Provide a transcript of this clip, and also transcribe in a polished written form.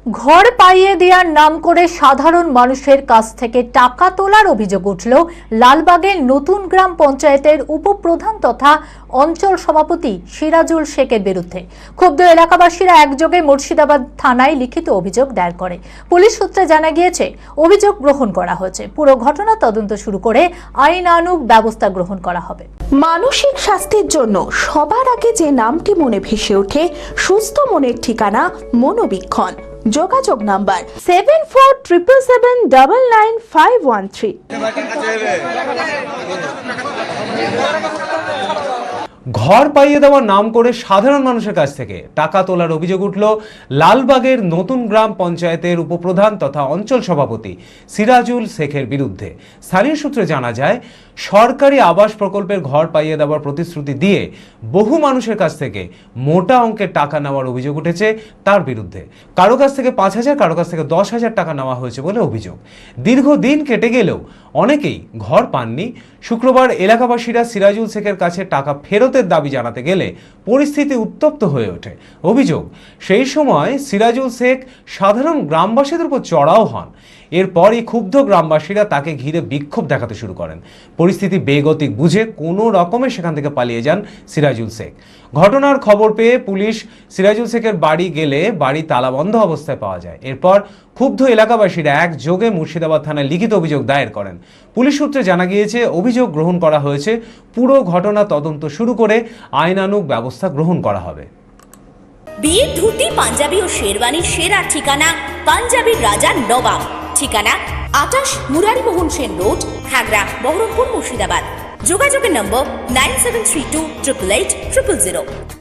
ঘর পাইয়ে দেওয়ার নাম করে সাধারণ মানুষের কাছ থেকে টাকা তোলার অভিযোগ উঠল লালবাগের নতুন গ্রাম পঞ্চায়েতের উপপ্রধান তথা অঞ্চল সভাপতি সিরাজুল শেখের বিরুদ্ধে। ক্ষুব্ধ এলাকাবাসীরা একযোগে মুর্শিদাবাদ থানায় লিখিত অভিযোগ দায়ের করে। পুলিশ সূত্রে জানা গিয়েছে, অভিযোগ গ্রহণ করা হয়েছে। পুরো ঘটনা তদন্ত শুরু করে আইনানুগ ব্যবস্থা গ্রহণ করা হবে। মানসিক স্বাস্থ্যের জন্য সবার আগে যে নামটি মনে ভেসে ওঠে, সুস্থ মনের ঠিকানা মনোবীক্ষণ। যোগাযোগ নাম্বার 7477799513। ঘর পাইয়ে দেওয়ার নাম করে সাধারণ মানুষের কাছ থেকে টাকা তোলার অভিযোগ উঠল লালবাগের নতুন গ্রাম পঞ্চায়েতের উপপ্রধান তথা অঞ্চল সভাপতি সিরাজুল শেখের বিরুদ্ধে। স্থানীয় সূত্রে জানা যায়, সরকারি আবাস প্রকল্পের ঘর পাইয়ে দেওয়ার প্রতিশ্রুতি দিয়ে বহু মানুষের কাছ থেকে মোটা অঙ্কের টাকা নেওয়ার অভিযোগ উঠেছে তার বিরুদ্ধে। কারো কাছ থেকে 5,000, কারো কাছ থেকে 10,000 টাকা নেওয়া হয়েছে বলে অভিযোগ। দীর্ঘদিন কেটে গেলেও অনেকেই ঘর পাননি। শুক্রবার এলাকাবাসীরা সিরাজুল শেখের কাছে টাকা ফেরতের দাবি জানাতে গেলে পরিস্থিতি উত্তপ্ত হয়ে ওঠে। অভিযোগ, সেই সময় সিরাজুল শেখ সাধারণ গ্রামবাসীদের উপর চড়াও হন। এরপরই ক্ষুব্ধ গ্রামবাসীরা তাকে ঘিরে বিক্ষোভ দেখাতে শুরু করেন। পরিস্থিতি বেগতিক বুঝে কোনো রকমে সেখান থেকে পালিয়ে যান সিরাজুল শেখ। ঘটনার খবর পেয়ে পুলিশ সিরাজুল শেখের বাড়ি গেলে বাড়ি তালাবন্ধ অবস্থায় পাওয়া যায়। এরপর ক্ষুব্ধ এলাকাবাসীরা একযোগে মুর্শিদাবাদ থানায় লিখিত অভিযোগ দায়ের করেন। পুলিশ সূত্রে জানা গিয়েছে, অভিযোগ গ্রহণ করা হয়েছে। পুরো ঘটনা তদন্ত শুরু করে আইনানুগ ব্যবস্থা গ্রহণ করা হবে। বিয়ের ধুতি, পাঞ্জাবি ও শেরওয়ানির সেরা ঠিকানা পাঞ্জাবির রাজা নবাব। ঠিকানা 28 মুরারিমোহন সেন রোড, খাগড়া, বহরমপুর, মুর্শিদাবাদ। যোগাযোগের নম্বর 9732880000।